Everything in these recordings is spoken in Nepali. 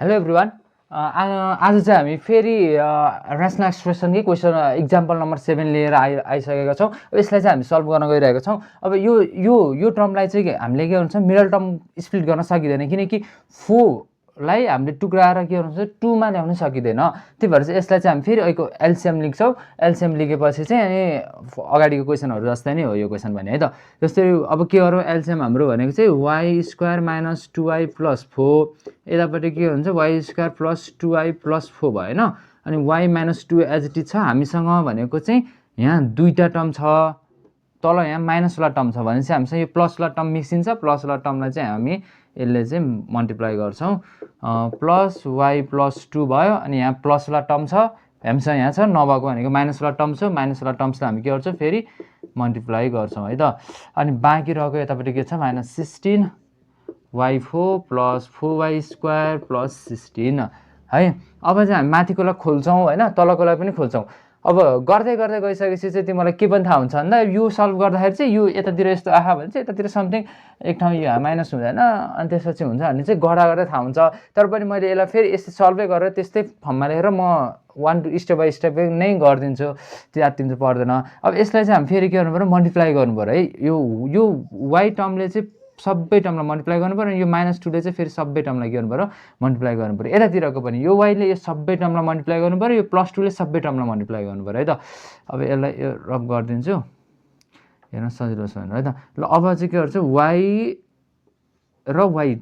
Hello everyone. आज चाहिँ हामी फेरि ऱ्यासनल एक्सप्रेसनकै क्वेसन इक्जाम्पल नम्बर 7 लिएर आइसकेका छौँ। यसलाई चाहिँ हामी सल्भ गर्न गइरहेका छौँ। अब यो टर्मलाई चाहिँ हामीले के गर्नु छ, मिडल टर्म स्प्लिट गर्न सकिँदैन, किनकि 4लाई हामीले टुक्राएर के गर्नु छ, 2मा ल्याउन सकिँदैन। त्यही भएर चाहिँ यसलाई चाहिँ हामी फेरि अहिलेको एलसिएम लेख्छौँ। एलसिएम लेखेपछि चाहिँ अनि अगाडिको क्वेसनहरू जस्तै नै हो यो क्वेसन भने, है त। जस्तै अब के गरौँ, एलसिएम हाम्रो भनेको चाहिँ y² - 2y + 4, यतापट्टि के हुन्छ y² + 2y + 4 भयो होइन। अनि y - 2 एज इट इज छ हामीसँग भनेको चाहिँ यहाँ दुईवटा टर्म छ, तल यहाँ माइनसवाला टर्म छ भने चाहिँ हामीसँग यो प्लसवाला टर्म मिक्सिन्छ। प्लसवाला टर्मलाई चाहिँ हामी यसले चाहिँ मल्टिप्लाई गर्छौँ, प्लस y + 2 भयो। अनि यहाँ प्लसवाला टर्म छ हामीसँग, यहाँ छ नभएको भनेको माइनसवाला टर्म छ। माइनसवाला टर्म्सलाई हामी के गर्छौँ, फेरि मल्टिप्लाई गर्छौँ, है त। अनि बाँकी रहेको यतापट्टि के छ, -16y4 + 4y² + 16, है। अब चाहिँ हामी माथिकोलाई खोल्छौँ होइन, तलकोलाई पनि खोल्छौँ। अब गर्दै गर्दै गइसकेपछि चाहिँ तिमीलाई के पनि थाहा हुन्छ भन्दा, यो सल्भ गर्दाखेरि चाहिँ यो यतातिर यस्तो आहा भने चाहिँ यतातिर समथिङ एक ठाउँ यो माइनस हुँदैन, अनि त्यसपछि हुन्छ भन्ने चाहिँ गर्दा गर्दै थाहा हुन्छ। तर पनि मैले यसलाई फेरि यस्तै सल्भै गरेर त्यस्तै फर्ममा लेखेर म 1 2 स्टेप बाई स्टेप नै गरिदिन्छु, त्यो चाहिँ पर्दैन। अब यसलाई चाहिँ हामी फेरि के गर्नु पऱ्यो, मल्टिप्लाई गर्नु पऱ्यो, है। यो y टर्मले चाहिँ सबै टर्मलाई मल्टिप्लाई गर्नु पऱ्यो। यो -2ले चाहिँ फेरि सबै टर्मलाई के गर्नु पऱ्यो, मल्टिप्लाई गर्नु पऱ्यो। यतातिरको पनि यो y ले यो सबै टर्मलाई मल्टिप्लाई गर्नु पऱ्यो, यो +2ले सबै टर्मलाई मल्टिप्लाई गर्नु पऱ्यो, है त। अब यसलाई यो रब गरिदिन्छु, हेर्न सजिलो छ भनेर, है त। ल अब चाहिँ के गर्छु, y र y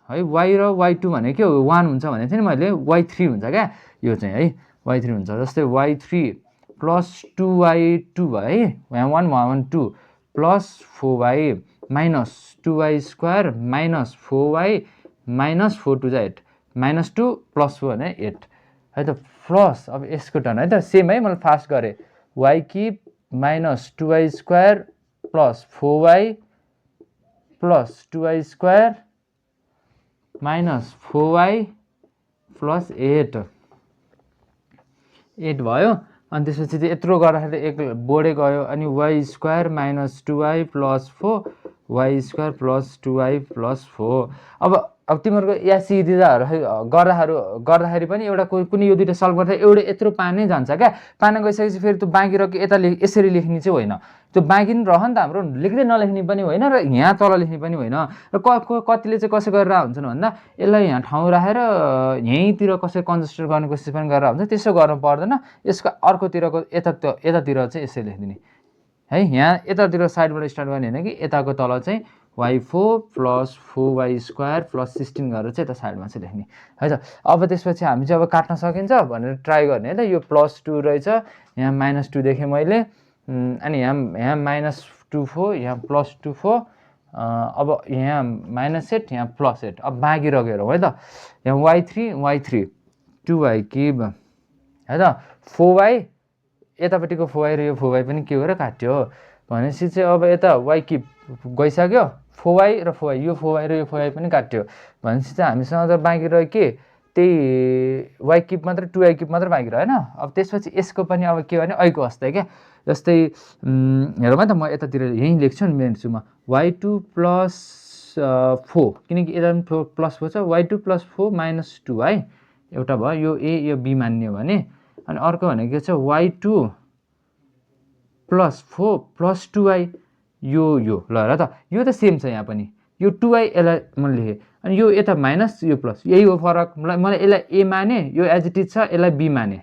है, y र y2 भने के हो, 1 हुन्छ भनेको थिएँ नि मैले, y3 हुन्छ क्या यो चाहिँ, है। y3 हुन्छ, जस्तै y3 + 2y2 भयो, है। यहाँ 1 1 2 + 4y - 2y² - 4y - 4 2 8, -2 + 4 भने 8, है त। प्लस अब यसको टर्न, है त, सेम, है। मैले फास्ट गरेँ, y³ - 2y² + 4y + 2y² - 4y + 8 भयो। अनि त्यसपछि चाहिँ यत्रो गर्दाखेरि एक बोर्डै गयो। अनि y² - 2y + 4 y² + 2y + 4। अब तिमीहरूको यासी दिदाहरू गर्दाखेरि पनि एउटा कुनै यो दुइटा सल्भ गर्दा एउटा यत्रो पानै जान्छ क्या। पाना गइसकेपछि फेरि त्यो बाँकी रहेको यता यसरी लेख्ने चाहिँ होइन, त्यो बाँकी पनि रह नि त हाम्रो, लेख्दै नलेख्ने पनि होइन र यहाँ तल लेख्ने पनि होइन। र कतिले चाहिँ कसो गरेर हुन्छन् भन्दा, यसलाई यहाँ ठाउँ राखेर यहीँतिर कसै कन्जस्टेड गर्ने कोसिस पनि गरेर हुन्छ, त्यसो गर्नु पर्दैन। यसको अर्कोतिरको यतातिर चाहिँ यसरी लेखिदिने, है। यहाँ यतातिर साइडबाट स्टार्ट गर्ने होइन कि, यताको तल चाहिँ y4 + 4y² + 16 गरेर चाहिँ यता साइडमा चाहिँ लेख्ने, है त। अब त्यसपछि हामी चाहिँ अब काट्न सकिन्छ भनेर ट्राई गर्ने, है त। यो +2 रहेछ, यहाँ -2 देखेँ मैले, अनि यहाँ -24, यहाँ +24, अब यहाँ -8, यहाँ +8। अब बाँकी रहेको हेरौँ, है त। यहाँ y3 2y³, है त। 4y यतापट्टिको 4y र यो 4y पनि के गरेर काट्यो भनेपछि चाहिँ अब यता y³ गइसक्यो, 4y र 4y, यो 4y र यो 4y पनि काट्यो भनेपछि चाहिँ हामीसँग त बाँकी रह्यो के, त्यही y³ मात्रै, 2y³ मात्रै बाँकी रह्यो, होइन। अब त्यसपछि यसको पनि अब के भने ऐको हस्ते क्या। जस्तै हेरौँ, है त, म यतातिर यहीँ लेख्छु नि, मेन्छु म y2 + 4, किनकि यता पनि +4 छ, y2 + 4 - 2, है। एउटा भयो, यो a यो b मान्यो भने। अनि अर्को भनेको के छ, y2 + 4 + 2y, यो ल हेर त, यो त सेम छ यहाँ पनि, यो 2y यसलाई मैले लेखेँ, अनि यो यता माइनस यो प्लस, यही हो फरक। मैले यसलाई a माने, यो एज इट इज छ, यसलाई b माने।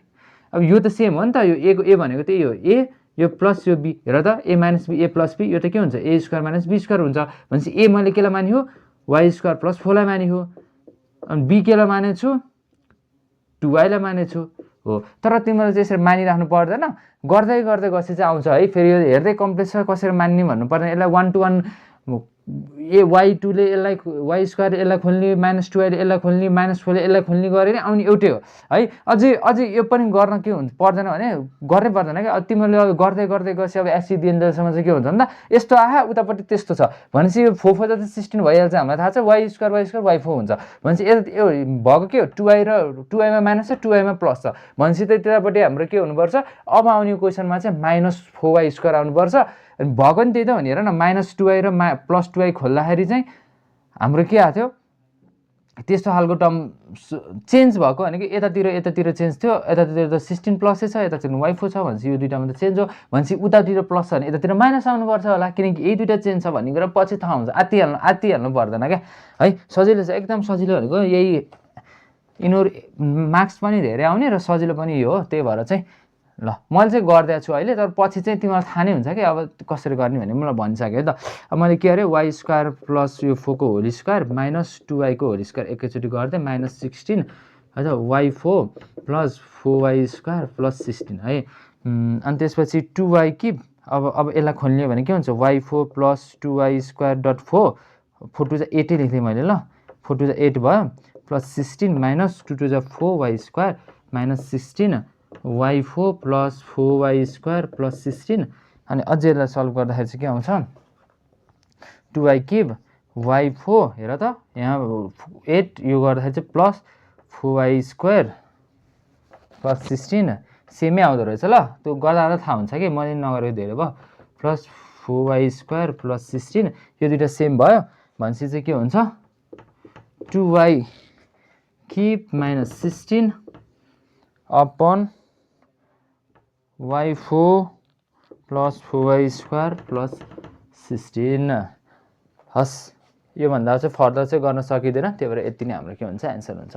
अब यो त सेम हो नि त, यो a को a भनेको त्यही हो, a यो प्लस यो b, हेर त, a - b a + b, यो त के हुन्छ, a² - b² हुन्छ भनेपछि a मैले केलाई माने हो, y² + 4 लाई माने हो। अनि b केलाई मानेको छु, 2y लाई मानेको छु, हो। तर तिमीले चाहिँ यसरी मानिराख्नु पर्दैन, गर्दै गर्दै गएपछि चाहिँ आउँछ, है। फेरि यो हेर्दै कम्प्लेक्स छ, कसरी मान्ने भन्नु पर्दैन, यसलाई 1 to 1 y2 ले यसलाई y² यसलाई खोल्ने, -2y ले यसलाई खोल्ने, -4 ले यसलाई खोल्ने गरे नि आउने एउटै हो, है। अझै यो पनि गर्न के हुन्छ पर्दैन भने गर्नै पर्दैन क्या। तिमीले अब गर्दै गर्दै गएपछि अब एससी दिएन्जेलसम्म चाहिँ के हुन्छ भन्दा, यस्तो आहा उतापट्टि त्यस्तो छ भनेपछि यो 4 4 जति 16 भइहाल्छ, हामीलाई थाहा छ, y² y4 हुन्छ भनेपछि यो भएको के हो, 2y र 2y मा माइनस छ, 2y मा प्लस छ भनेपछि त्यतापट्टि हाम्रो के हुनुपर्छ, अब आउने क्वेसनमा चाहिँ -4y² आउनुपर्छ। अनि भएको नि त्यही त हो नि, हेर न, -2y र +2y खोल्दाखेरि चाहिँ हाम्रो के आएको थियो, त्यस्तो खालको टर्म चेन्ज भएको भनेको यतातिर चेन्ज थियो, यतातिर त 16 प्लसै छ, यतातिर y4 छ भनेपछि यो दुइटामा त चेन्ज हो भनेपछि उतातिर प्लस छ भने यतातिर माइनस आउनुपर्छ होला, किनकि यही दुइटा चेन्ज छ भन्ने कुरा पछि थाहा हुन्छ, आत्तिहाल्नु पर्दैन क्या है। सजिलो छ, एकदम सजिलो भनेको यही। यिनीहरू मार्क्स पनि धेरै आउने र सजिलो पनि यो हो, त्यही भएर चाहिँ ल मैले चाहिँ गरिदिएको छु अहिले, तर पछि चाहिँ तिमीलाई थाहा नै हुन्छ कि अब कसरी गर्ने भन्ने मलाई भनिसकेँ है त। अब मैले के अरे वाई स्क्वायर प्लस यो 4 को होल स्क्वायर माइनस 2y को होल स्क्वायर एकैचोटि गरिदिएँ माइनस 16 है त, y4 plus 4y square plus 16 है। अनि त्यसपछि 2y क्युब, अब यसलाई खोल्ने भने के हुन्छ y4 plus 2y square dot 4 4 two जा 8 लेख्थेँ मैले ल, 4 टू जा 8 भयो प्लस 16 माइनस 2 टू जा 4y square minus 16 y4 plus 4y square plus 16। अनि अझै यसलाई सल्भ गर्दाखेरि चाहिँ के आउँछ 2y क्युब y4 हेर त यहाँ 8 यो गर्दाखेरि चाहिँ प्लस 4y स्क्वायर प्लस 16 सेमै आउँदो रहेछ ल, त्यो गर्दा थाहा हुन्छ कि मैले नगरेको धेरै भयो, प्लस 4y स्क्वायर प्लस 16 यो दुइटा सेम भयो भनेपछि चाहिँ के हुन्छ 2y cube minus 16 upon y4 plus 4y square plus 16। हस्, योभन्दा चाहिँ फर्दर चाहिँ गर्न सकिँदैन, त्यही भएर यति नै हाम्रो के हुन्छ एन्सर हुन्छ।